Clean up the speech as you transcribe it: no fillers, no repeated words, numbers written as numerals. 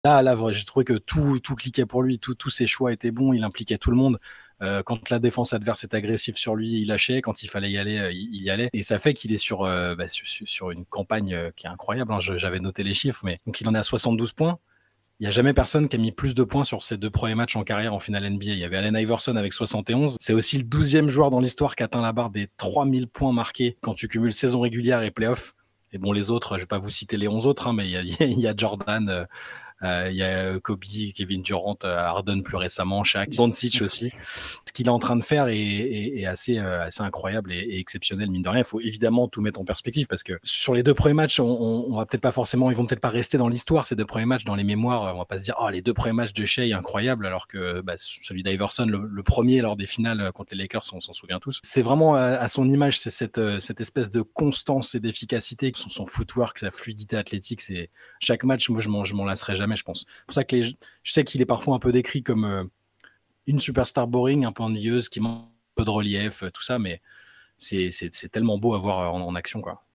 Là, j'ai trouvé que tout cliquait pour lui, tous ses choix étaient bons, il impliquait tout le monde. Quand la défense adverse est agressive sur lui, il lâchait. Quand il fallait y aller, il y allait. Et ça fait qu'il est sur une campagne qui est incroyable, hein. J'avais noté les chiffres, mais donc il en est à 72 points. Il n'y a jamais personne qui a mis plus de points sur ses 2 premiers matchs en carrière en finale NBA. Il y avait Allen Iverson avec 71. C'est aussi le 12e joueur dans l'histoire qui atteint la barre des 3000 points marqués quand tu cumules saison régulière et playoff. Et bon, les autres, je ne vais pas vous citer les 11 autres, hein, mais il y a Jordan, il y a Kobe, Kevin Durant, Harden plus récemment, Shaq, Doncic aussi. Ce qu'il est en train de faire est assez incroyable et exceptionnel, mine de rien. Il faut évidemment tout mettre en perspective parce que sur les 2 premiers matchs, on va peut-être pas forcément, ils vont peut-être pas rester dans l'histoire, ces 2 premiers matchs, dans les mémoires. On va pas se dire, oh, les 2 premiers matchs de Shea, incroyable, alors que celui d'Iverson, le premier lors des finales contre les Lakers, on s'en souvient tous. C'est vraiment à son image, c'est cette espèce de constance et d'efficacité, son footwork, sa fluidité athlétique. C'est chaque match, moi, je m'en lasserai jamais, je pense. C'est pour ça que je sais qu'il est parfois un peu décrit comme une superstar boring, un peu ennuyeuse, qui manque un peu de relief, tout ça, mais c'est tellement beau à voir en action, quoi.